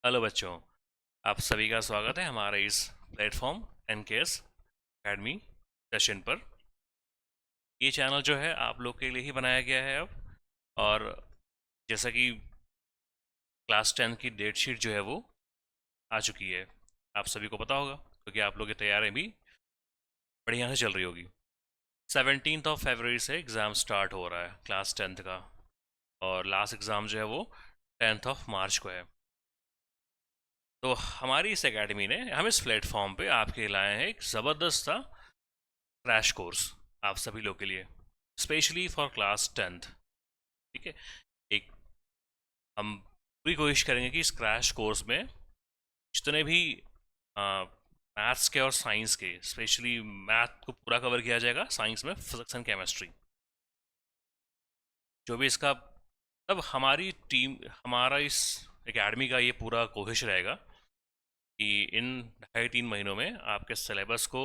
Hello बच्चों, आप सभी का स्वागत है हमारे इस प्लेटफॉर्म एनकेएस एकेडमी सेशन पर। ये चैनल जो है आप लोग के लिए ही बनाया गया है अब। और जैसा कि क्लास 10 की डेट शीट जो है वो आ चुकी है, आप सभी को पता होगा क्योंकि आप लोग की तैयारी भी बढ़िया से चल रही होगी। 17 फरवरी से एग्ज़ाम स्टार्ट हो रहा है क्लास 10th का, और लास्ट एग्ज़ाम जो है वो 10 मार्च को है। तो हमारी इस एकेडमी ने हम इस प्लेटफॉर्म पे आपके लाए हैं एक ज़बरदस्त सा क्रैश कोर्स आप सभी लोग के लिए, स्पेशली फॉर क्लास 10th। ठीक है, एक हम पूरी कोशिश करेंगे कि इस क्रैश कोर्स में जितने भी मैथ्स के और साइंस के, स्पेशली मैथ को पूरा कवर किया जाएगा, साइंस में फिजिक्स एंड केमिस्ट्री, जो भी इसका तब हमारी टीम, हमारा इस एकेडमी का ये पूरा कोशिश रहेगा कि इन 2.5-3 महीनों में आपके सिलेबस को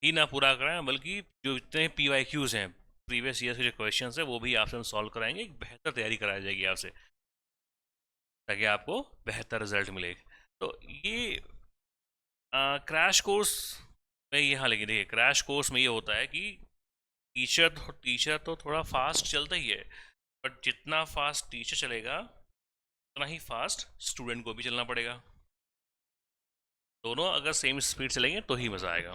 ही ना पूरा कराएं, बल्कि जो जितने PYQs हैं, प्रीवियस ईयर के जो क्वेश्चन है, वो भी आपसे हम सॉल्व कराएंगे। एक बेहतर तैयारी कराई जाएगी आपसे, ताकि आपको बेहतर रिजल्ट मिले। तो ये क्रैश कोर्स में यहाँ, लेकिन देखिए क्रैश कोर्स में ये होता है कि टीचर तो थोड़ा फास्ट चलता ही है, बट जितना फास्ट टीचर चलेगा उतना ही फास्ट स्टूडेंट को भी चलना पड़ेगा। दोनों अगर सेम स्पीड चलेंगे तो ही मज़ा आएगा।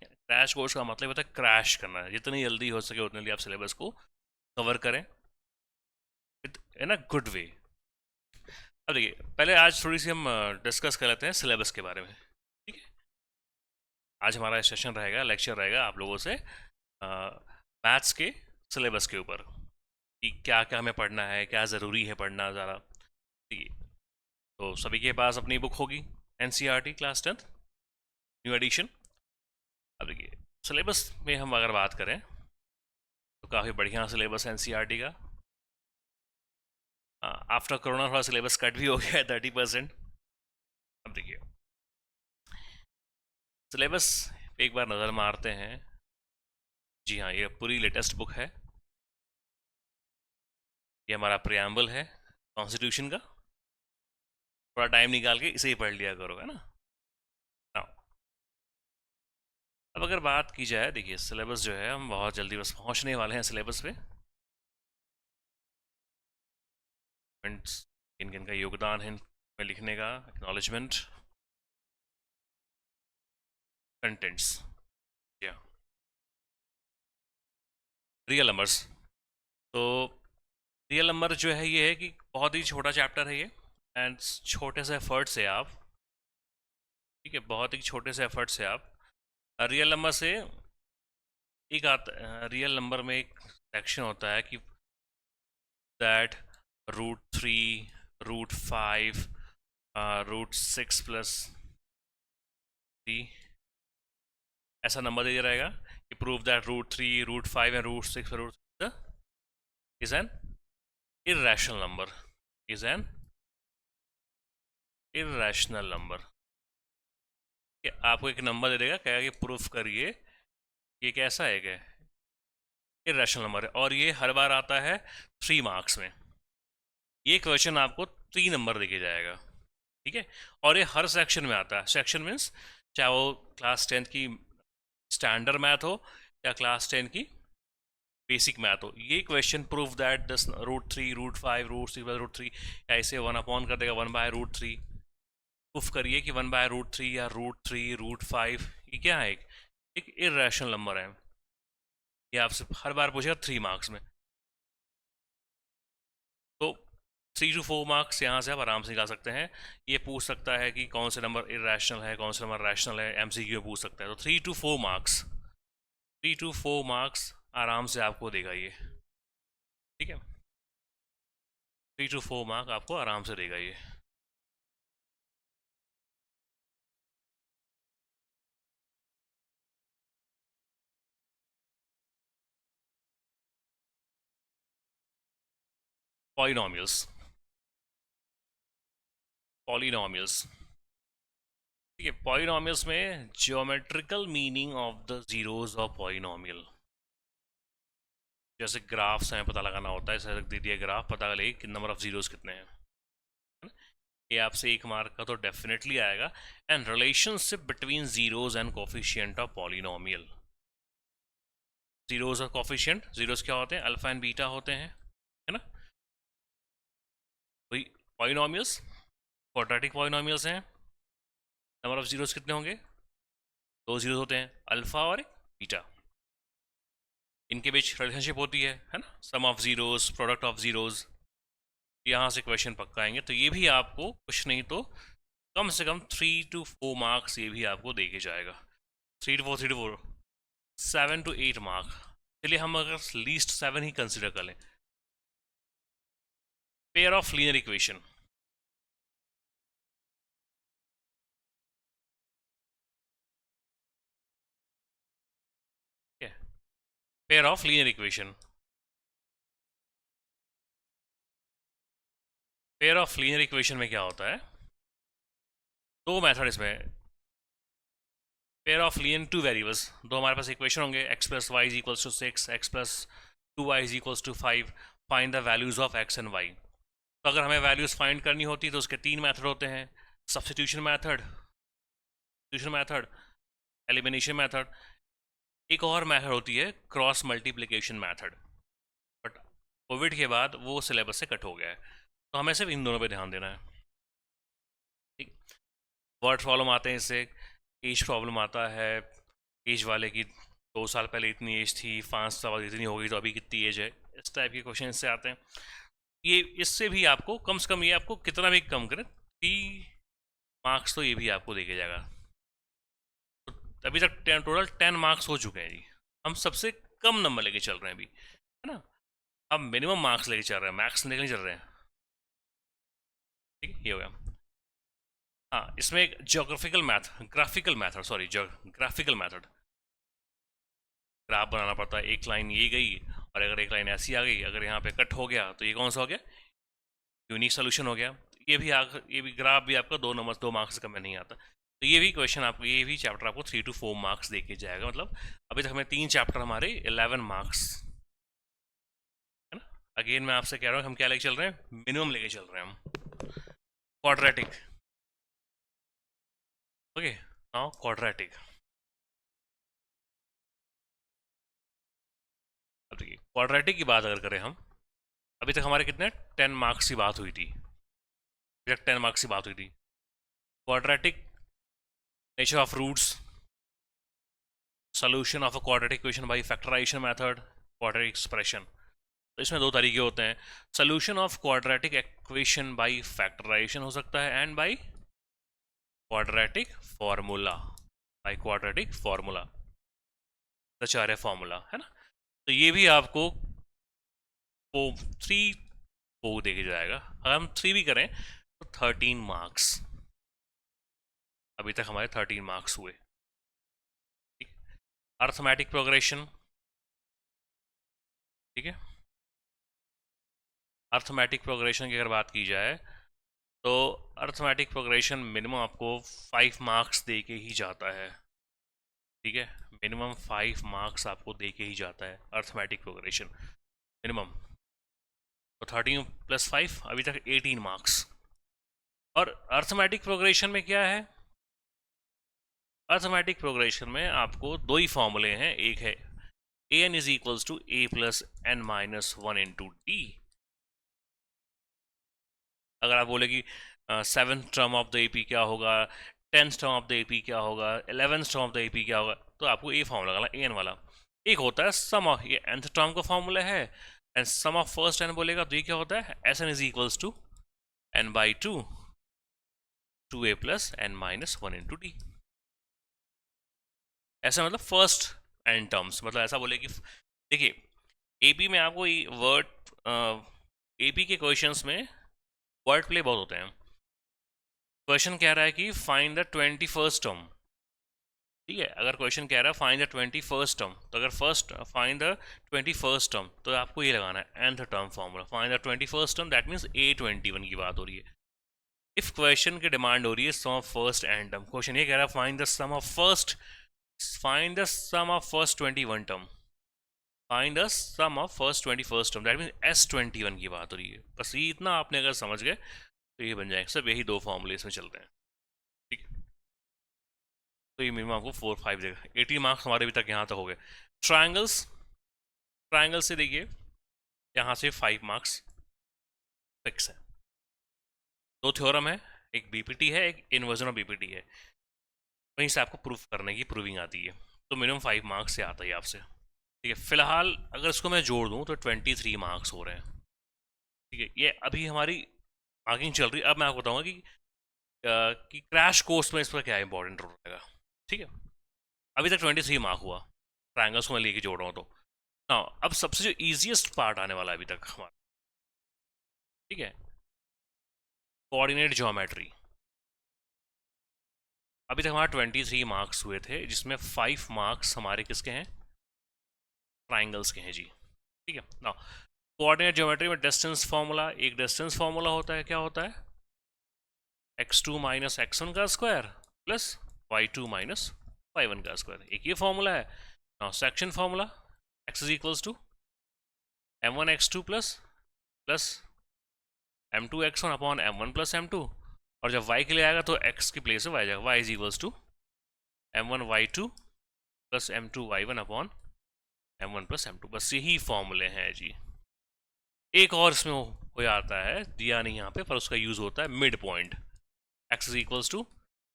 क्रैश कोर्स का मतलब होता है क्रैश करना है, जितनी जल्दी हो सके उतने लिए आप सिलेबस को कवर करें इन अ गुड वे। अब देखिए, पहले आज थोड़ी सी हम डिस्कस कर लेते हैं सिलेबस के बारे में। ठीक है, आज हमारा सेशन रहेगा, लेक्चर रहेगा आप लोगों से मैथ्स के सिलेबस के ऊपर, कि क्या क्या हमें पढ़ना है, क्या ज़रूरी है पढ़ना ज़्यादा। ठीक है, तो सभी के पास अपनी बुक होगी, NCERT class 10th new addition. अब देखिए, सिलेबस में हम अगर बात करें तो काफ़ी बढ़िया सिलेबस है NCERT का। आफ्टर कोरोना थोड़ा सिलेबस कट भी हो गया है 30%। अब देखिए, सिलेबस पे एक बार नज़र मारते हैं। जी हाँ, ये पूरी लेटेस्ट बुक है। ये हमारा प्रियम्बल है कॉन्स्टिट्यूशन का। थोड़ा टाइम निकाल के इसे ही पढ़ लिया करो, है ना। Now, अब अगर बात की जाए, देखिए सिलेबस जो है, हम बहुत जल्दी बस पहुंचने वाले हैं सिलेबस पे। किन किन का योगदान है इनमें लिखने का, एक्नॉलेजमेंट, कंटेंट्स, या रियल नंबर्स। तो रियल नंबर जो है ये है कि बहुत ही छोटा चैप्टर है ये, एंड छोटे से एफर्ट से आप, ठीक है, बहुत ही छोटे से एफर्ट से आप रियल नंबर से एक आता, रियल नंबर में एक सेक्शन होता है कि दैट √3, √5, √6+3, ऐसा नंबर दिया रहेगा कि prove that √3, √5 and √6 is an irrational number, is an irrational number। कि आपको एक नंबर दे देगा, कहेगा कि प्रूफ करिए ये कैसा है, क्या irrational नंबर है, और ये हर बार आता है 3 मार्क्स में। ये क्वेश्चन आपको 3 नंबर देके जाएगा, ठीक है। और ये हर सेक्शन में आता है। सेक्शन मीन्स चाहे वो क्लास 10 की स्टैंडर्ड मैथ हो या क्लास 10 की बेसिक मैथ हो। ये क्वेश्चन प्रूफ दैट दस √3, √5, √6+√3, ऐसे 1 अपॉन कर देगा 1/√3। प्रूफ करिए कि 1/√3 या √3, √5 ये क्या है, एक इरेशनल नंबर है। ये आपसे हर बार पूछेगा 3 मार्क्स में। तो 3 to 4 मार्क्स यहाँ से आप आराम से निकाल सकते हैं। ये पूछ सकता है कि कौन से नंबर इरेशनल है, कौन से नंबर रैशनल है, MCQ में पूछ सकता है। तो 3 to 4 मार्क्स, 3 to 4 मार्क्स आराम से आपको देगा ये, ठीक है। 3 to 4 मार्क आपको आराम से देगा ये। पॉलिनॉमियल्स, पॉलिनॉमियल्स, ठीक है। पॉलिनॉमियल्स में geometrical meaning of the zeros of polynomial, जैसे ग्राफ्स हैं, पता लगाना होता है। जैसे दे दिया ग्राफ, पता लगे कि नंबर ऑफ जीरोज कितने हैं, है ना? ये आपसे 1 मार्क का तो डेफिनेटली आएगा। And relationship between zeros and coefficient of polynomial. Zeros और कोफिशिएंट, जीरोज क्या होते हैं? अल्फा एंड बीटा होते हैं, है ना? वही पॉलिनोमियल्स, क्वाड्रेटिक पॉलिनोमियल्स हैं। नंबर ऑफ जीरोज कितने होंगे? 2 जीरोज होते हैं, अल्फा और बीटा। इनके बीच रिलेशनशिप होती है ना? Sum of zeros, product of zeros. यहाँ से क्वेश्चन पक्का आएंगे, तो ये भी आपको कुछ नहीं तो कम से कम 3 to 4 मार्क्स ये भी आपको दे के जाएगा। 3 to 4, 7 to 8 मार्क। चलिए हम अगर लीस्ट 7 ही कंसिडर कर लें। Pair of linear equation, pair of linear equation, pair of linear equation में क्या होता है? दो मेथड इसमें। Pair of linear two variables, दो हमारे पास इक्वेशन होंगे, x plus y is equals to 6, x plus 2y is equals to 5, find the values of x and y। तो अगर हमें वैल्यूज फाइंड करनी होती तो उसके 3 मेथड होते हैं। सब्स्टिट्यूशन मेथड, एलिमिनेशन मेथड, एक और मेथड होती है cross multiplication method. But Covid के बाद वो सिलेबस से कट हो गया है, तो हमें सिर्फ इन दोनों पे ध्यान देना है। ठीक, वर्ड प्रॉब्लम आते हैं इससे, एज प्रॉब्लम आता है, एज वाले की 2 साल पहले इतनी एज थी, 5 साल बाद इतनी होगी तो अभी कितनी एज है, इस टाइप के क्वेश्चन इससे आते हैं। ये इससे भी आपको कम से कम, ये आपको कितना भी कम करें 3 मार्क्स तो ये भी आपको देके जाएगा। तो अभी तक टोटल 10 मार्क्स हो चुके हैं जी। हम सबसे कम नंबर लेके चल रहे हैं अभी, है ना? अब मिनिमम मार्क्स लेके चल रहे हैं, मैक्स लेके नहीं चल रहे हैं। ठीक है, ये हो गया। हाँ, इसमें एक ग्राफिकल मेथड, ग्राफ बनाना पड़ता है। एक लाइन ये गई और अगर एक लाइन ऐसी आ गई, अगर यहाँ पे कट हो गया तो ये कौन सा हो गया? यूनिक सोल्यूशन हो गया। ये भी ग्राफ भी आपका 2 मार्क्स कम में नहीं आता। तो ये भी क्वेश्चन आपको, ये भी चैप्टर आपको 3 to 4 मार्क्स दे के जाएगा। मतलब अभी तक हमें 3 चैप्टर हमारे 11 मार्क्स, है ना? अगेन मैं आपसे कह रहा हूँ हम क्या लेके चल रहे हैं? मिनिमम लेके चल रहे हैं हम। Quadratic, okay, now quadratic. अब देखिए क्वाड्रेटिक की बात अगर करें हम, अभी तक हमारे कितने 10 मार्क्स की बात हुई थी, अभी तक 10 मार्क्स की बात हुई थी। Quadratic, nature of roots, solution of a quadratic equation by factorisation method, quadratic expression. तो इसमें 2 तरीके होते हैं। Solution of quadratic equation by factorisation हो सकता है, and by quadratic formula, by quadratic formula, Acharya formula, है ना? तो ये भी आपको 3 दे के जाएगा। अगर हम 3 भी करें तो 13 मार्क्स। अभी तक हमारे 13 मार्क्स हुए। अर्थमेटिक प्रोग्रेशन, ठीक है, अर्थमेटिक प्रोग्रेशन की अगर बात की जाए तो अर्थमेटिक प्रोग्रेशन मिनिमम आपको 5 मार्क्स दे के ही जाता है। ठीक है, मिनिमम 5 मार्क्स आपको दे के ही जाता है अर्थमेटिक प्रोग्रेशन, मिनिमम। तो 13 + 5 अभी तक 18 मार्क्स। और अर्थमेटिक प्रोग्रेशन में क्या है? अर्थमेटिक प्रोग्रेशन में आपको 2 ही फॉर्मूले हैं। एक है an is equals to a plus n minus 1 into d. अगर आप बोले कि 7th term of the AP क्या होगा, 10th term of the AP क्या होगा, 11th term of the AP क्या होगा, तो आपको ए फॉर्मूला लगाना, an वाला। एक होता है सम ऑफ, ये nth टर्म का फॉर्मूला है, and sum of first n बोलेगा तो ये क्या होता है? S n is equals to n by 2 a plus n minus 1 into d. ऐसा मतलब फर्स्ट n टर्म्स, मतलब ऐसा बोले कि देखिए एपी में आपको वर्ड, एपी के क्वेश्चंस में वर्ड प्ले बहुत होते हैं। क्वेश्चन कह रहा है कि फाइंड द 21st टर्म, ठीक है, अगर क्वेश्चन कह रहा है फाइंड द 21st टर्म, तो अगर first find the 21st term तो आपको ये लगाना है nth term formula, find the 21st term, that means A21 की बात हो रही है। इफ क्वेश्चन की डिमांड हो रही है sum of first n term, question ये कह रहा है find the sum of first, find the sum of first 21 term, find the sum of first 21st term, that means S21 की बात हो रही है। बस ये इतना आपने अगर समझ गए तो ये बन जाएंगे सब, यही दो फॉर्मूले इसमें चलते हैं। ठीक है, तो ये मिनिमम आपको 4 5 देगा। 80 मार्क्स हमारे अभी तक यहाँ तक हो गए। ट्रायंगल्स, ट्रायंगल से देखिए यहाँ से 5 मार्क्स फिक्स है। दो थ्योरम है, एक बीपीटी है, एक इन्वर्जन ऑफ बीपीटी है, वहीं से आपको प्रूफ करने की प्रूविंग आती है। तो मिनिमम 5 मार्क्स से आता है आपसे। ठीक है, फिलहाल अगर इसको मैं जोड़ दूँ तो 23 मार्क्स हो रहे हैं। ठीक है, ये अभी हमारी मार्किंग चल रही है। अब मैं आपको बताऊंगा कि क्रैश कोर्स में इसका क्या इंपॉर्टेंट रोल रहेगा। ठीक है, अभी तक 23 मार्क हुआ, ट्रायंगल्स को मैं लेके जोड़ रहा हूँ तो। हाँ, अब सबसे जो ईजिएस्ट पार्ट आने वाला है अभी तक हमारा, ठीक है, कोऑर्डिनेट ज्योमेट्री। अभी तक हमारा 23 मार्क्स हुए थे, जिसमें 5 मार्क्स हमारे किसके हैं, ट्राइंगल्स के हैं जी। ठीक है ना, कोऑर्डिनेट ज्योमेट्री में डिस्टेंस फार्मूला, एक डिस्टेंस फार्मूला होता है, क्या होता है, x2 माइनस x1 का square plus y2 minus y1 का स्क्वायर, एक ये फार्मूला है। Now section formula, x is equals to m1 x2 plus plus m2 x1 upon m1 plus m2, और जब y के लिए आएगा तो x की प्लेस में y जाएगा, y is equals to m1 y2 plus m2 y1 upon m1 plus m2। बस यही फॉर्मूले हैं जी। एक और इसमें हो जाता है, दिया नहीं यहाँ पे, पर उसका यूज होता है mid point. x is equals to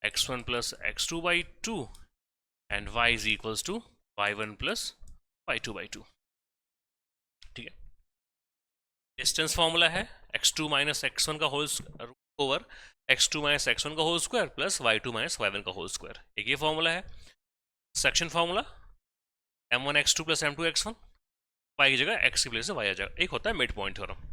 x1 plus x2 by 2 and y is equals to y1 plus y2 by 2। ठीक है, डिस्टेंस फॉर्मूला है x2 माइनस x1 का whole over x2 minus x1 का whole square plus y2 minus y1 का whole square, एक ये formula है। Section formula m1 x2 plus m2 x1, y की जगह x की प्लेस से y आ जाएगा, एक होता है मिड पॉइंट थ्योरम।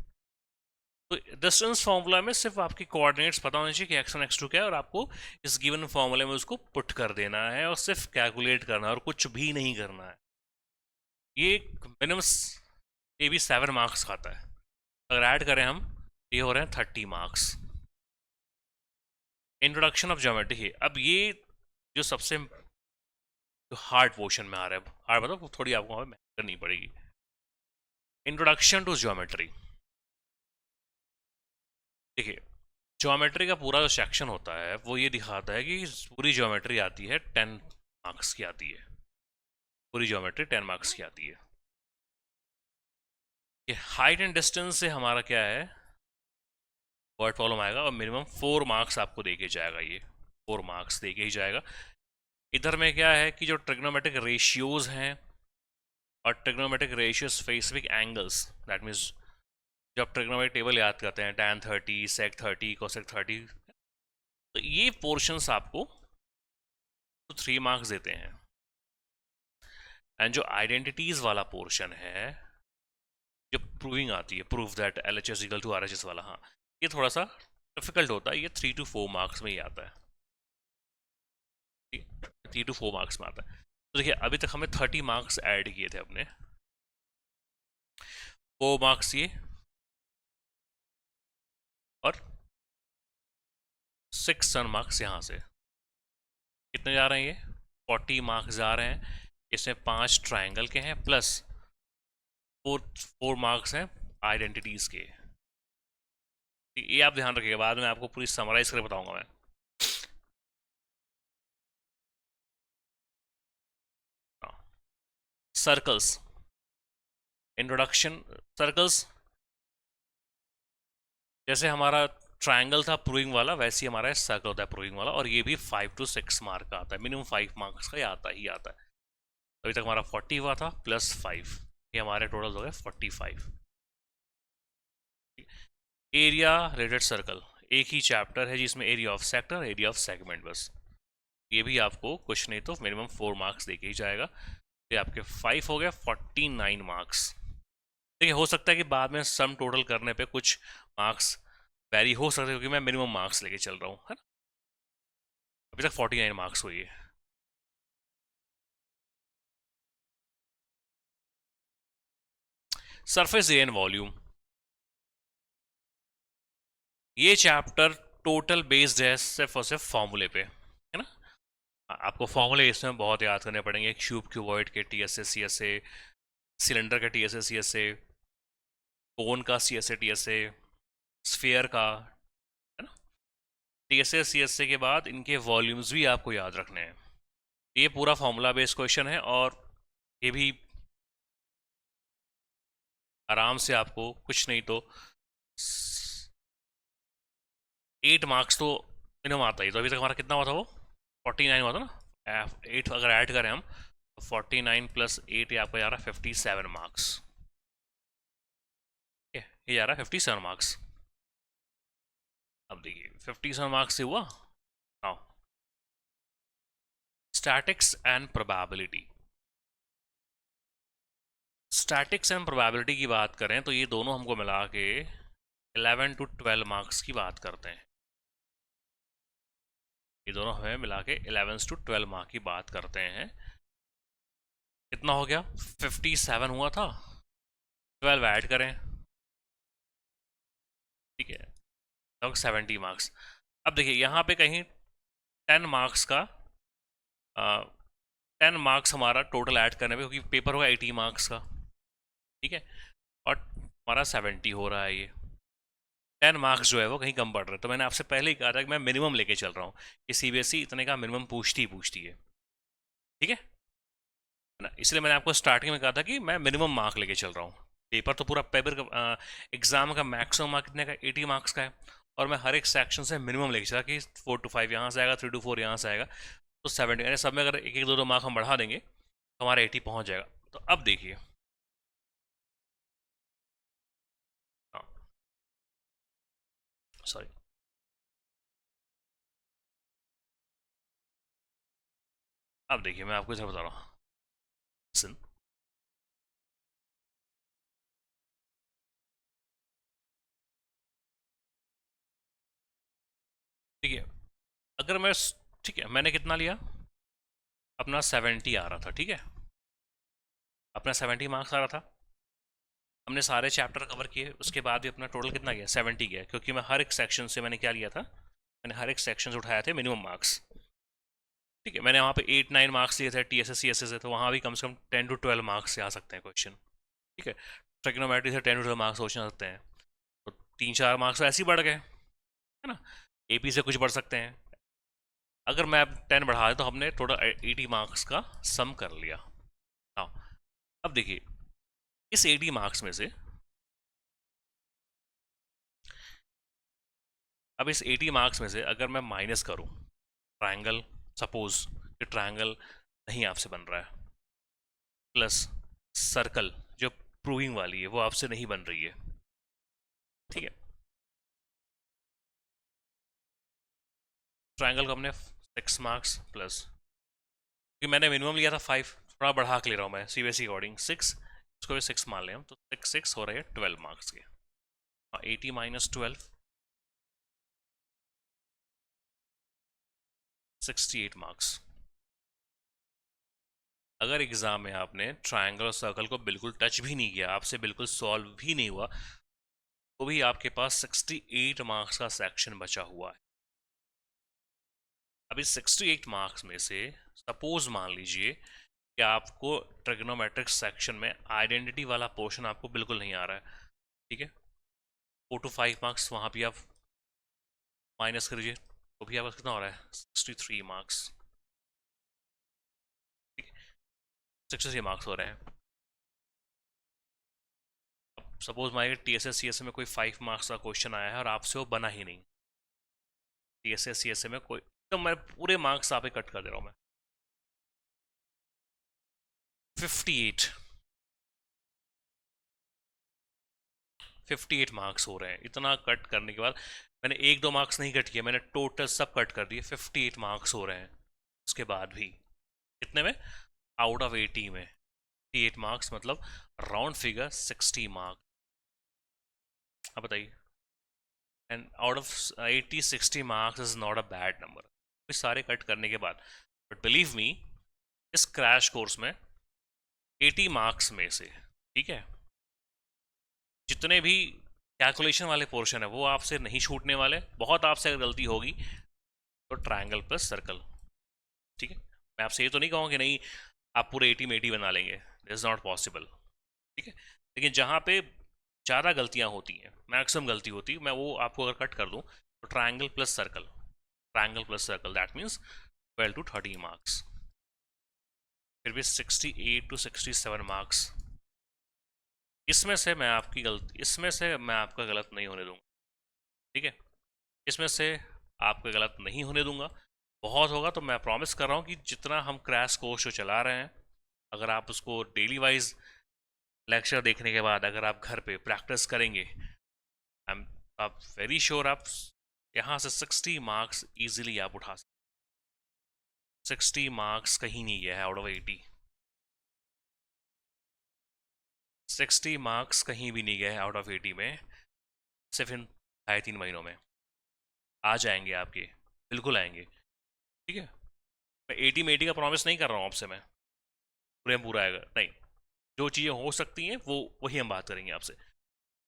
तो डिस्टेंस फार्मूला में सिर्फ आपके कोऑर्डिनेट्स पता होने चाहिए कि x1 x2 क्या है, और आपको इस गिवन फार्मूले में उसको पुट कर देना है और सिर्फ कैलकुलेट करना है और कुछ भी नहीं करना है। ये मिनिमम ये भी 7 मार्क्स खाता है, अगर ऐड करें हम ये हो रहे हैं 30 मार्क्स। इंट्रोडक्शन ऑफ ज्योमेट्री है। अब ये जो सबसे जो हार्ड पोर्शन में आ रहा है, हार्ड मतलब थोड़ी आपको हमें मेहनत करनी पड़ेगी। Introduction to geometry. देखिए, ज्योमेट्री का पूरा जो सेक्शन होता है वो ये दिखाता है कि पूरी ज्योमेट्री आती है 10 मार्क्स की आती है, पूरी ज्योमेट्री 10 मार्क्स की आती है। ये हाइट एंड डिस्टेंस से हमारा क्या है, वर्ड प्रॉब्लम आएगा और मिनिमम 4 मार्क्स आपको देके जाएगा, ये 4 मार्क्स देके ही जाएगा। इधर में क्या है कि जो ट्रिग्नोमेट्रिक रेशियोज हैं और trigonometric ratio specific angles, that means जब ट्रिग्नोमेट्रिक टेबल याद करते हैं tan 30 sec 30 cosec 30, तो ये पोर्शंस आपको तो 3 मार्क्स देते हैं। एंड जो आइडेंटिटीज वाला पोर्शन है, जब प्रूविंग आती है, proof that LHS equal to RHS वाला, हाँ ये थोड़ा सा डिफिकल्ट होता है, ये 3 to 4 मार्क्स में ही आता है। 3 to 4 मार्क्स में आता है। तो देखिए अभी तक हमें 30 मार्क्स ऐड किए थे अपने, 4 मार्क्स ये और 6 मार्क्स यहाँ से, कितने जा रहे हैं ये, 40 मार्क्स जा रहे हैं। इसमें 5 ट्राइंगल के हैं प्लस 4 मार्क्स हैं आइडेंटिटीज के। ये आप ध्यान रखिएगा, बाद में आपको पूरी समराइज करके बताऊंगा मैं। Circles, introduction. सर्कल्स जैसे हमारा ट्रायंगल था प्रूविंग वाला, वैसे ही हमारा सर्कल होता है प्रूविंग वाला, और ये भी 5 to 6 मार्क का आता है, मिनिमम 5 मार्क्स का आता ही आता है। अभी तक हमारा 40 हुआ था प्लस 5, ये हमारे टोटल हो गए 45। एरिया रिलेटेड सर्कल, एक ही चैप्टर है जिसमें area of sector, area of segment, बस ये भी आपको कुछ नहीं तो मिनिमम 4 मार्क्स देके ही जाएगा। ये आपके 5 हो गया, 49 मार्क्स। देखिए हो सकता है कि बाद में सम टोटल करने पे कुछ मार्क्स वैरी हो सकते हैं, क्योंकि मैं मिनिमम मार्क्स लेके चल रहा हूँ, है ना। अभी तक 49 मार्क्स हुई है। सरफेस एरिया एंड वॉल्यूम, ये चैप्टर टोटल बेस्ड है सिर्फ और सिर्फ फॉर्मूले पे, है ना। आपको फॉर्मूले इसमें बहुत याद करने पड़ेंगे, क्यूब क्यूबॉइड के TSA CSA, सिलेंडर का TSA CSA, कोन का CSA TSA, स्फीयर का, है टीएसएस सीएसए के बाद इनके वॉल्यूम्स भी आपको याद रखने हैं। ये पूरा फॉर्मूला बेस्ड क्वेश्चन है और ये भी आराम से आपको कुछ नहीं तो 8 मार्क्स तो मिनिमम आता ही। तो अभी तक हमारा कितना हुआ था, वो 49 हुआ था ना। 8 अगर ऐड करें हम तो 49 प्लस 8 ये आपको जा रहा है 57 मार्क्स। ठीक है, ये जा रहा है 57 मार्क्स। अब देखिए 57 मार्क्स से हुआ। Now statics and probability. Statics and probability की बात करें तो ये दोनों हमको मिला के 11 टू 12 मार्क्स की बात करते हैं। ये दोनों हमें मिला के 11 टू 12 मार्क की बात करते हैं। कितना हो गया, 57 हुआ था, 12 ऐड करें, ठीक है, लगभग 70 मार्क्स। अब देखिए यहाँ पे कहीं 10 मार्क्स का 10 मार्क्स हमारा टोटल ऐड करने पे, क्योंकि पेपर होगा 80 मार्क्स का, ठीक है, और हमारा 70 हो रहा है। ये 10 मार्क्स जो है वो कहीं कम पड़ रहे हैं। तो मैंने आपसे पहले ही कहा था कि मैं मिनिमम लेके चल रहा हूँ कि सीबीएसई इतने का मिनिमम पूछती ही पूछती है, ठीक है ना। इसलिए मैंने आपको स्टार्टिंग में कहा था कि मैं मिनिमम मार्क लेके चल रहा हूँ। पेपर तो पूरा पेपर का एग्जाम का मैक्सिमम मार्क कितने का, 80 मार्क्स का है, और मैं हर एक सेक्शन से मिनिमम लेके चला कि 4 to 5 यहाँ से आएगा, 3 to 4 यहाँ से आएगा, तो 70, यानी सब में अगर एक एक दो दो मार्क हम बढ़ा देंगे तो हमारा 80 पहुँच जाएगा। तो अब देखिए, हाँ सॉरी, अब देखिए मैं आपको इधर बता रहा हूँ, सुन, ठीक है, अगर मैं, ठीक है, मैंने कितना लिया अपना, 70 आ रहा था, ठीक है, अपना 70 मार्क्स आ रहा था। हमने सारे चैप्टर कवर किए, उसके बाद भी अपना टोटल कितना गया, 70 गया, क्योंकि मैं हर एक सेक्शन से मैंने क्या लिया था, मैंने हर एक सेक्शन से उठाए थे मिनिमम मार्क्स। ठीक है, मैंने वहाँ पे 8-9 मार्क्स लिए थे T S S C S S से, तो वहाँ भी कम से कम 10 to 12 मार्क्स से आ सकते हैं क्वेश्चन। ठीक है, ट्रिग्नोमेट्री से 10 to 12 मार्क्स सोच सकते हैं, तो 3-4 मार्क्स ऐसे ही बढ़ गए, है ना। एपी से कुछ बढ़ सकते हैं। अगर मैं अब 10 बढ़ा दें तो हमने टोटल 80 मार्क्स का सम कर लिया। हाँ, अब देखिए इस 80 मार्क्स में से, अब इस 80 मार्क्स में से अगर मैं माइनस करूं ट्रायंगल, सपोज कि ट्रायंगल नहीं आपसे बन रहा है, प्लस सर्कल जो प्रूविंग वाली है वो आपसे नहीं बन रही है, ठीक है, ट्रायंगल को हमने 6 मार्क्स प्लस, क्योंकि मैंने मिनिमम लिया था 5, थोड़ा बढ़ा के ले रहा हूँ मैं सीबीएसई अकॉर्डिंग 6, इसको भी 6 मान लें हम, तो 6 हो रहे हैं 12 मार्क्स के। 80 माइनस 12, 68 मार्क्स। अगर एग्जाम में आपने ट्रायंगल और सर्कल को बिल्कुल टच भी नहीं किया, आपसे बिल्कुल सॉल्व भी नहीं हुआ, तो भी आपके पास 68 मार्क्स का सेक्शन बचा हुआ है। अब इस 68 मार्क्स में से सपोज मान लीजिए कि आपको ट्रिग्नोमेट्रिक सेक्शन में आइडेंटिटी वाला पोर्शन आपको बिल्कुल नहीं आ रहा है, ठीक है, 4 to 5 मार्क्स वहाँ भी आप माइनस करिए, तो भी आपका कितना हो रहा है, 63 मार्क्स, ठीक है, 63 मार्क्स हो रहे हैं। अब सपोज मान T S S C S में कोई 5 मार्क्स का क्वेश्चन आया है और आपसे वो बना ही नहीं, T S S C S में कोई, तो मैं पूरे मार्क्स आप कट कर दे रहा हूँ मैं, 58 58 मार्क्स हो रहे हैं। इतना कट करने के बाद मैंने 1-2 मार्क्स नहीं कट किए, मैंने टोटल सब कट कर दिए, 58 मार्क्स हो रहे हैं। उसके बाद भी कितने में, आउट ऑफ 80 में 58 मार्क्स, मतलब राउंड फिगर 60 मार्क्स। अब बताइए, and out of 80 60 marks is not a bad number सारे कट करने के बाद। बट बिलीव मी, इस क्रैश कोर्स में 80 मार्क्स में से, ठीक है, जितने भी कैलकुलेशन वाले पोर्शन है वो आपसे नहीं छूटने वाले। बहुत आपसे अगर गलती होगी तो ट्रायंगल प्लस सर्कल, ठीक है, मैं आपसे ये तो नहीं कहूँगा कि नहीं आप पूरे 80 में 80 बना लेंगे, दिस इज़ नॉट पॉसिबल, ठीक है, लेकिन जहाँ पे ज़्यादा गलतियाँ होती हैं, मैक्सिमम गलती होती है, मैं वो आपको अगर कट कर दूँ तो triangle plus circle, triangle plus circle, that means 12 to 13 marks. फिर भी 68 to 67 मार्क्स। इसमें से मैं आपका गलत नहीं होने दूंगा, ठीक है? इसमें से आपका गलत नहीं होने दूंगा। बहुत होगा तो मैं प्रॉमिस कर रहा हूँ कि जितना हम क्रैश कोर्स जो चला रहे हैं, अगर आप उसको डेली वाइज लेक्चर देखने के बाद अगर आप घर पे प्रैक्टिस करेंगे, आप वेरी श्योर आप यहाँ से 60 मार्क्स इजीली आप उठा सकते। 60 मार्क्स कहीं नहीं गया है आउट ऑफ 80। 60 मार्क्स कहीं भी नहीं गए हैं आउट ऑफ 80 में, सिर्फ इन 2.5-3 महीनों में आ जाएंगे आपके, बिल्कुल आएंगे, ठीक है? मैं 80 में 80 का प्रॉमिस नहीं कर रहा हूँ आपसे, मैं पूरे में पूरा आएगा नहीं। जो चीज़ें हो सकती हैं वो वही हम बात करेंगे आपसे।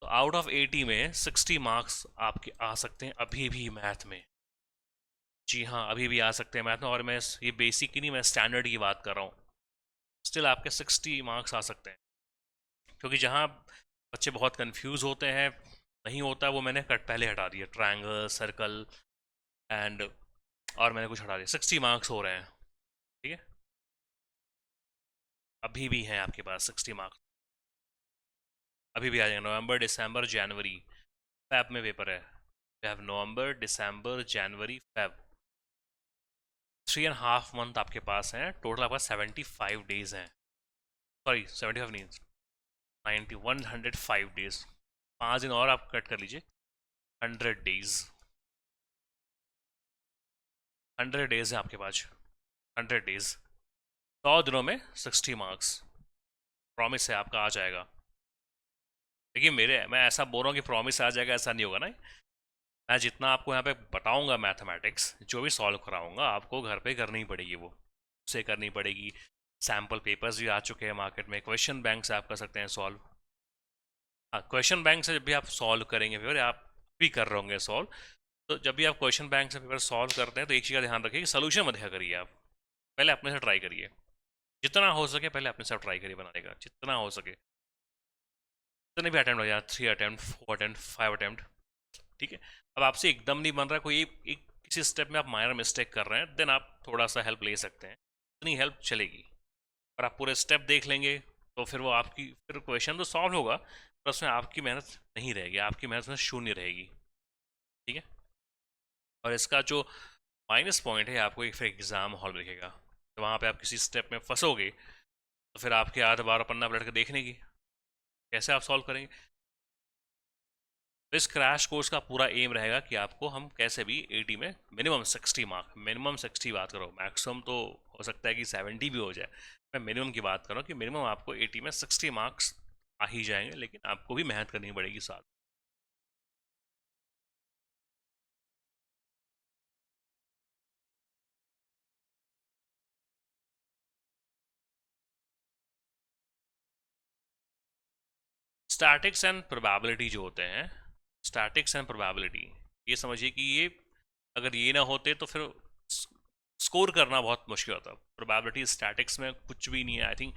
तो आउट ऑफ 80 में 60 मार्क्स आपके आ सकते हैं अभी भी मैथ में। जी हाँ, अभी भी आ सकते हैं मैथ में, और मैं ये बेसिक की नहीं, मैं स्टैंडर्ड की बात कर रहा हूँ। स्टिल आपके 60 मार्क्स आ सकते हैं, क्योंकि जहाँ बच्चे बहुत कंफ्यूज होते हैं, नहीं होता वो मैंने कट पहले हटा दिया, ट्रायंगल, सर्कल एंड और मैंने कुछ हटा दिया। 60 मार्क्स हो रहे हैं, ठीक है? अभी भी हैं आपके पास 60 मार्क्स, अभी भी आ जाएंगे। नवंबर, दिसंबर, जनवरी, फेब में पेपर है। We have November, December, January, Feb, 3.5 month आपके पास हैं टोटल। आपका 75 डेज हैं, सॉरी 75 नहीं, 105 डेज। 5 दिन और आप कट कर लीजिए, 100 डेज। 100 डेज है आपके पास, 100 डेज। 100 दिनों में 60 मार्क्स, प्रॉमिस है आपका आ जाएगा। देखिए मैं ऐसा बोल रहा हूँ कि प्रॉमिस आ जाएगा, ऐसा नहीं होगा ना। मैं जितना आपको यहाँ पे बताऊंगा मैथमेटिक्स, जो भी सॉल्व कराऊंगा, आपको घर पे करनी पड़ेगी, वो से करनी पड़ेगी। सैम्पल पेपर्स भी आ चुके हैं मार्केट में, क्वेश्चन बैंक से आप कर सकते हैं सॉल्व। हाँ, क्वेश्चन बैंक से जब भी आप सॉल्व करेंगे पेपर, आप भी कर रहे होंगे सॉल्व, तो जब भी आप क्वेश्चन बैंक से पेपर सॉल्व करते हैं तो एक चीज़ का ध्यान रखिए कि सोल्यूशन मत देखा करिए आप, पहले अपने से ट्राई करिए। जितना हो सके पहले अपने से ट्राई करिए बनाने का, जितना हो सके। जितने भी अटैम्प्ट हो जाए, 3 अटैम्प्ट, 4 अटैम्प्ट, 5 अटैम्प्ट, ठीक है? अब आपसे एकदम नहीं बन रहा, कोई एक किसी स्टेप में आप माइनर मिस्टेक कर रहे हैं, देन आप थोड़ा सा हेल्प ले सकते हैं, इतनी हेल्प चलेगी। और आप पूरे स्टेप देख लेंगे तो फिर वो आपकी, फिर क्वेश्चन तो सॉल्व होगा पर उसमें आपकी मेहनत नहीं रहेगी, आपकी मेहनत में शून्य रहेगी, ठीक है? और इसका जो माइनस पॉइंट है, आपको एक फिर एग्ज़ाम हॉल में दिखेगा, तो वहाँ पे आप किसी स्टेप में फंसोगे तो फिर आपके हाथ 12 पन्ना पलट के देखने की, कैसे आप सॉल्व करेंगे। तो इस क्रैश कोर्स का पूरा एम रहेगा कि आपको हम कैसे भी 80 में मिनिमम 60 मार्क, मिनिमम 60 बात करो, मैक्सिमम तो हो सकता है कि 70 भी हो जाए, मैं मिनिमम की बात करूँ कि मिनिमम आपको 80 में 60 मार्क्स आ ही जाएंगे, लेकिन आपको भी मेहनत करनी पड़ेगी साथ। स्टैटिक्स एंड प्रोबेबिलिटी जो होते हैं, स्टैटिक्स एंड प्रोबेबिलिटी, ये समझिए कि ये अगर ये ना होते तो फिर स्कोर करना बहुत मुश्किल होता। प्रोबेबिलिटी स्टैटिक्स में कुछ भी नहीं है, I think.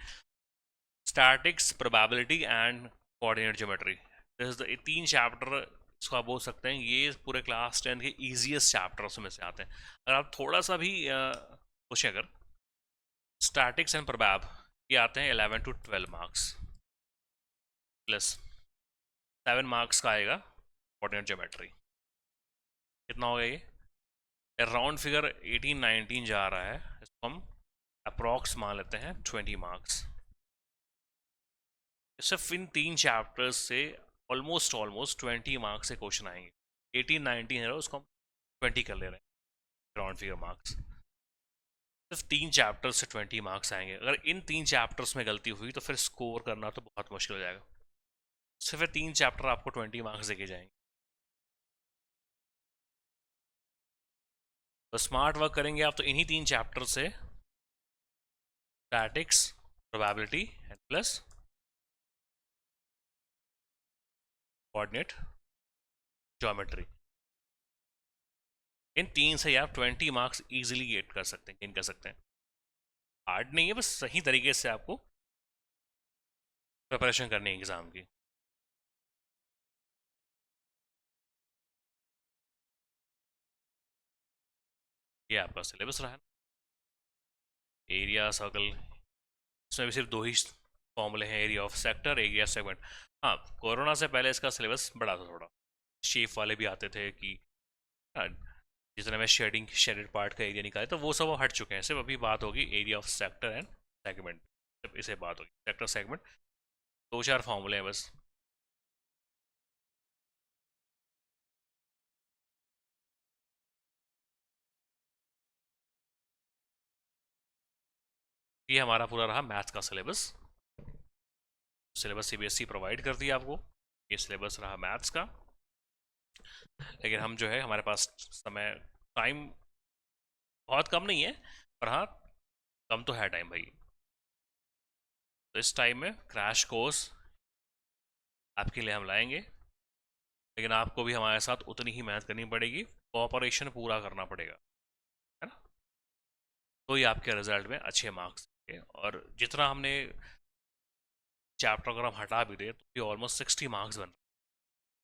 Statics, probability and coordinate geometry, this is the 3 chapter, इसको आप बोल सकते हैं ये पूरे क्लास 10 के ईजिएस्ट चैप्टर्स में से आते हैं। अगर आप थोड़ा सा भी पूछें, अगर स्टैटिक्स एंड प्रोबेब ये आते हैं 11 to 12 मार्क्स, प्लस 7 मार्क्स का आएगा कोऑर्डिनेट ज्योमेट्री। कितना हो गया ये? अराउंड फिगर 18-19 जा रहा है, इसको हम अप्रॉक्स मान लेते हैं 20 मार्क्स। सिर्फ इन 3 चैप्टर्स से ऑलमोस्ट ऑलमोस्ट 20 मार्क्स से क्वेश्चन आएंगे। 18-19 है, उसको हम 20 कर ले रहे हैं राउंड फिगर मार्क्स। सिर्फ 3 चैप्टर्स से 20 मार्क्स आएंगे। अगर इन 3 चैप्टर्स में गलती हुई तो फिर स्कोर करना तो बहुत मुश्किल हो जाएगा। सिर्फ 3 चैप्टर आपको 20 मार्क्स देके जाएंगे। तो स्मार्ट वर्क करेंगे आप तो इन्हीं 3 चैप्टर से, statistics, probability and plus coordinate geometry, इन 3 से आप 20 मार्क्स इजीली गेट कर सकते हैं, गेन कर सकते हैं। हार्ड नहीं है, बस सही तरीके से आपको प्रिपरेशन करनी है एग्ज़ाम की। ये आपका सिलेबस रहा है। एरिया सर्कल, इसमें भी सिर्फ दो ही फॉर्मूले हैं, area of sector, area segment. हाँ, कोरोना से पहले इसका सिलेबस बड़ा था थोड़ा, शेप वाले भी आते थे कि हाँ, जितने में शेडेड पार्ट का एरिया निकाले, तो वो सब हट चुके हैं। सिर्फ अभी बात होगी area of sector and segment, सिर्फ इसे बात होगी, सेक्टर सेगमेंट, दो चार फॉर्मूले हैं बस। ये हमारा पूरा रहा मैथ्स का सिलेबस। सिलेबस सीबीएसई प्रोवाइड कर दिया आपको, ये सिलेबस रहा मैथ्स का। लेकिन हम जो है, हमारे पास समय, टाइम बहुत कम नहीं है, पर हाँ, कम तो है टाइम भाई। तो इस टाइम में क्रैश कोर्स आपके लिए हम लाएंगे, लेकिन आपको भी हमारे साथ उतनी ही मेहनत करनी पड़ेगी, कोऑपरेशन पूरा करना पड़ेगा, है ना। तो ये आपके रिजल्ट में अच्छे मार्क्स देंगे। और जितना हमने चैप्टर अगर हम हटा भी दे, तो ये ऑलमोस्ट 60 मार्क्स बन रहे,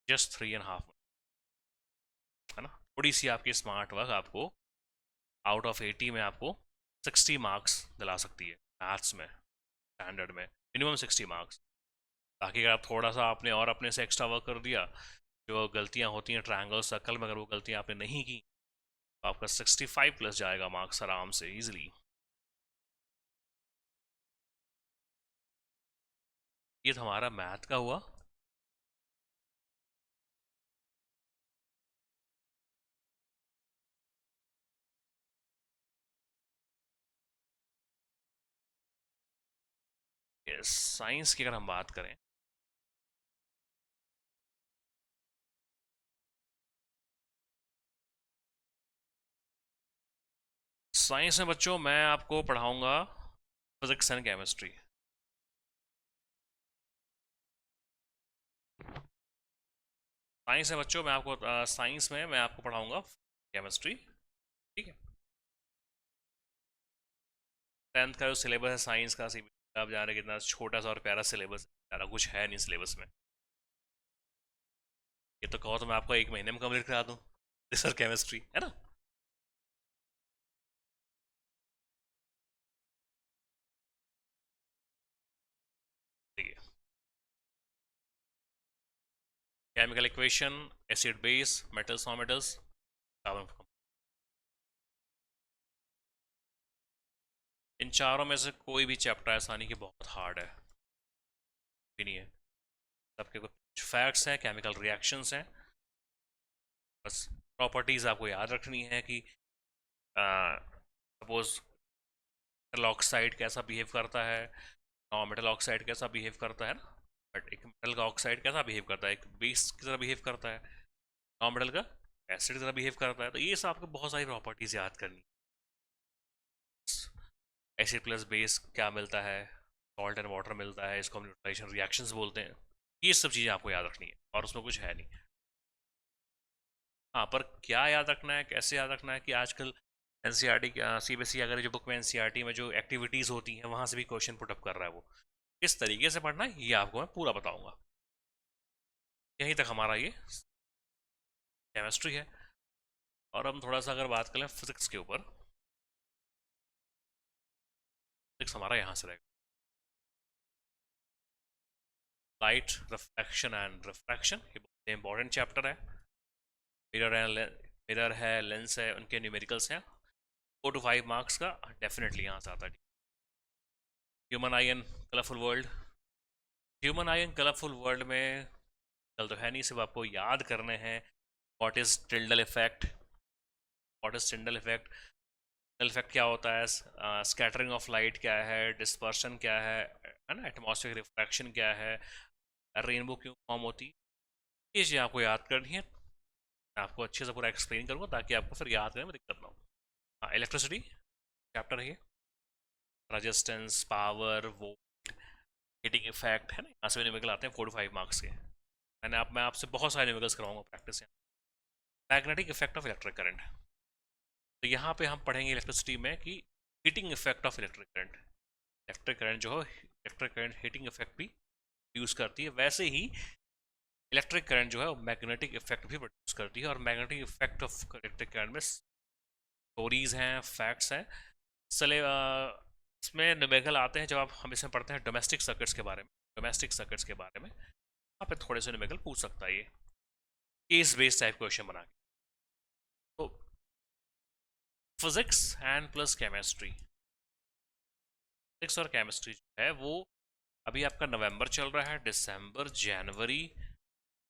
जस्ट 3.5, है ना। थोड़ी सी आपकी स्मार्ट वर्क आपको आउट ऑफ 80 में आपको 60 मार्क्स दिला सकती है मैथ्स में, स्टैंडर्ड में मिनिमम 60 मार्क्स। बाकी अगर आप थोड़ा सा आपने और अपने से एक्स्ट्रा वर्क कर दिया, जो गलतियां होती हैं ट्रायंगल सर्कल में, अगर वो गलतियां आपने नहीं की, तो आपका 65 प्लस जाएगा मार्क्स आराम से, इजीली। ये तो हमारा मैथ का हुआ। साइंस की अगर हम बात करें, साइंस में बच्चों मैं आपको पढ़ाऊंगा फिजिक्स एंड केमिस्ट्री। साइंस में बच्चों मैं आपको साइंस में मैं आपको पढ़ाऊंगा केमिस्ट्री, ठीक है। 10th का जो सिलेबस है साइंस का, आप जान रहे हैं कितना छोटा सा और प्यारा सिलेबस है, ज़्यादा कुछ है नहीं सिलेबस में। ये तो कहो तो मैं आपको एक महीने में कंप्लीट करा दूँ, सर केमिस्ट्री, है ना। ठीक है, chemical equation, acid base, metals non metals, carbon. इन चारों में से कोई भी चैप्टर ऐसा नहीं कि बहुत हार्ड है, भी नहीं है। सबके कुछ फैक्ट्स हैं, केमिकल रिएक्शंस हैं, बस प्रॉपर्टीज़ आपको याद रखनी है कि सपोज मेटल ऑक्साइड कैसा बिहेव करता है, नॉन मेटल ऑक्साइड कैसा बिहेव करता है ना, बट एक मेटल का ऑक्साइड कैसा बिहेव करता है, एक बेस की तरह बिहेव करता है, नॉन मेटल का एसिड की तरह बिहेव करता है। तो ये सब आपको बहुत सारी प्रॉपर्टीज़ याद करनी। एसिड प्लस बेस क्या मिलता है, सॉल्ट एंड वाटर मिलता है, इसको हम न्यूट्रलाइजेशन रिएक्शंस बोलते हैं। ये सब चीज़ें आपको याद रखनी है, और उसमें कुछ है नहीं। हाँ, पर क्या याद रखना है, कैसे याद रखना है, कि आजकल एनसीईआरटी, सीबीएसई अगर जो बुक में एनसीईआरटी में जो एक्टिविटीज़ होती हैं, वहाँ से भी क्वेश्चन पुटअप कर रहा है वो, किस तरीके से पढ़ना है ये आपको मैं पूरा बताऊंगा। यहीं तक हमारा ये केमिस्ट्री है। और हम थोड़ा सा अगर बात करें फिजिक्स के ऊपर, फिजिक्स हमारा यहाँ से रहेगा, लाइट रिफ्लेक्शन एंड रिफ्रैक्शन, ये बहुत इंपॉर्टेंट चैप्टर है। मिरर है, मिरर है, लेंस है, उनके न्यूमेरिकल्स हैं, 4 to 5 मार्क्स का डेफिनेटली यहाँ से आता है। Human eye and colourful world, human eye and colourful world में कल तो है नहीं, सिर्फ आपको याद करने हैं what is Tyndall effect, what is Tyndall effect, Tyndall effect क्या होता है, स्कैटरिंग ऑफ लाइट क्या है, डिस्पर्शन क्या है ना, एटमॉस्फेरिक रिफ्रैक्शन क्या है, रेनबो क्यों फॉर्म होती है, ये चीज़ें आपको याद करनी है। मैं आपको अच्छे से पूरा एक्सप्लेन करूँगा ताकि आपको फिर याद करने में दिक्कत ना हो। हाँ, इलेक्ट्रिसिटी चैप्टर है ये, रजिस्टेंस, पावर, वो हीटिंग इफेक्ट, है ना, यहाँ से भी निकल आते हैं 4 to 5 मार्क्स के। मैं आपसे बहुत सारे निकल्स कराऊंगा practice. Magnetic effect of electric current, तो यहाँ पे हम पढ़ेंगे इलेक्ट्रिसिटी में कि heating effect of electric current. Electric current जो है, इलेक्ट्रिक करंट हीटिंग इफेक्ट भी यूज़ करती है, वैसे ही इलेक्ट्रिक करंट जो है वो मैग्नेटिक इफेक्ट भी प्रोड्यूस करती है। और magnetic effect of electric current में स्टोरीज हैं, फैक्ट्स हैं। चले इसमें न्यूमेरिकल आते हैं जब हम इसमें पढ़ते हैं डोमेस्टिक सर्किट्स के बारे में। डोमेस्टिक सर्किट्स के बारे में वहाँ पे थोड़े से न्यूमेरिकल पूछ सकता है, ये केस बेस्ड टाइप क्वेश्चन बना के। तो physics and plus chemistry, physics और केमिस्ट्री जो है वो अभी आपका नवंबर चल रहा है, दिसंबर, जनवरी,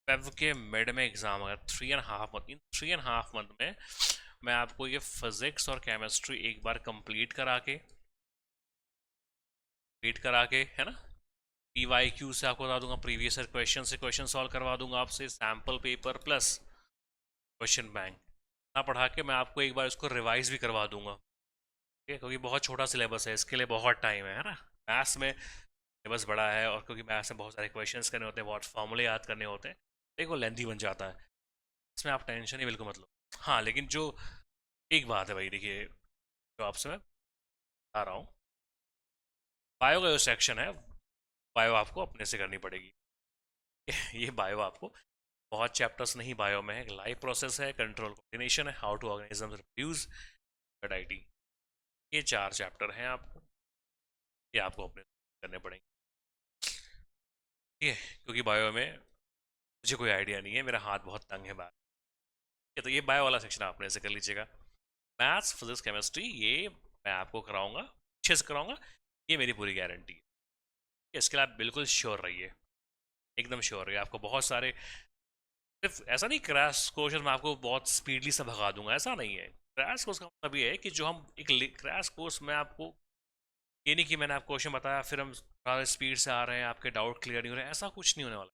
फेब के मिड में एग्जाम है। 3.5 मंथ, इन 3.5 मंथ में मैं आपको ये फिजिक्स और केमिस्ट्री एक बार कंप्लीट करा के है ना, PYQ से आपको बता दूंगा, प्रीवियस ईयर क्वेश्चन से क्वेश्चन सॉल्व करवा दूंगा आपसे, sample paper plus question bank ना पढ़ा के मैं आपको एक बार इसको रिवाइज भी करवा दूंगा, ठीक है? क्योंकि बहुत छोटा सिलेबस है, इसके लिए बहुत टाइम है ना। मैथ्स में सिलेबस बड़ा है, और क्योंकि मैथ्स में बहुत सारे क्वेश्चंस करने होते हैं, बहुत फॉर्मूले याद करने होते हैं, देखो लेंथी बन जाता है। इसमें आप टेंशन ही बिल्कुल मत लो। हाँ लेकिन जो एक बात है भाई, देखिए जो आपसे मैं बता रहा हूँ, बायो का जो सेक्शन है, बायो आपको अपने से करनी पड़ेगी। ये बायो आपको बहुत चैप्टर्स नहीं बायो में है, लाइफ प्रोसेस है, कंट्रोल कोऑर्डिनेशन है, how to organism reproduce, IT, ये 4 चैप्टर हैं आपको, ये आपको अपने करने पड़ेंगे, ठीक है? क्योंकि बायो में मुझे कोई आइडिया नहीं है, मेरा हाथ बहुत तंग है बात, तो ये बायो वाला सेक्शन आप अपने से कर लीजिएगा। मैथ्स, फिजिक्स, केमिस्ट्री ये मैं आपको कराऊंगा, अच्छे से कराऊंगा, ये मेरी पूरी गारंटी है। इसके लिए आप बिल्कुल श्योर रहिए, एकदम श्योर रहिए। आपको बहुत सारे, सिर्फ ऐसा नहीं क्रैश कोर्स में आपको बहुत स्पीडली से भगा दूंगा, ऐसा नहीं है। क्रैश कोर्स का मतलब ये है कि जो हम एक क्रैश कोर्स में आपको, ये नहीं कि मैंने आपको क्वेश्चन बताया फिर हम थोड़ा स्पीड से आ रहे हैं, आपके डाउट क्लियर नहीं हो रहे हैं, ऐसा कुछ नहीं होने वाला।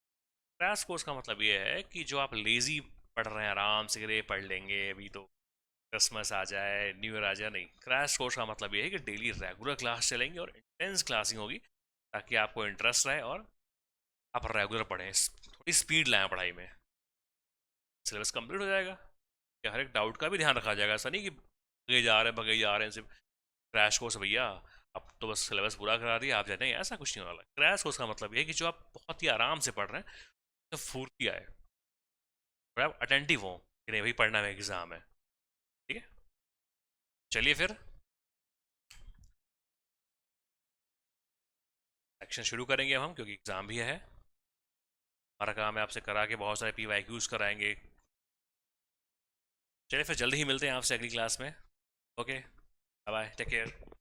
क्रैश कोर्स का मतलब ये है कि जो आप लेजी पढ़ रहे हैं, आराम से रे पढ़ लेंगे, अभी तो क्रिसमस आ जाए, न्यू ईयर आ जाए, नहीं। क्रैश कोर्स का मतलब ये है कि डेली रेगुलर क्लास चलेंगी और इंटेंस क्लासिंग होगी, ताकि आपको इंटरेस्ट रहे और आप रेगुलर पढ़ें, थोड़ी स्पीड लाएं पढ़ाई में, सिलेबस कंप्लीट हो जाएगा, या हर एक डाउट का भी ध्यान रखा जाएगा। ऐसा नहीं कि भगे जा रहे हैं सिर्फ क्रैश कोर्स भैया, अब तो बस सिलेबस पूरा करा दिया आप जाते हैं, ऐसा कुछ नहीं होने वाला। क्रैश कोर्स का मतलब ये है कि जो आप बहुत ही आराम से पढ़ रहे हैं, तो फुर्ती आए और आप अटेंटिव हो कि नहीं भाई पढ़ना है, एग्जाम है, ठीक है? चलिए फिर एक्शन शुरू करेंगे अब हम, क्योंकि एग्ज़ाम भी है। हमारा काम है आपसे करा के बहुत सारे PYQs कराएंगे। चलिए फिर जल्दी ही मिलते हैं आपसे अगली क्लास में। Okay, bye bye, take care.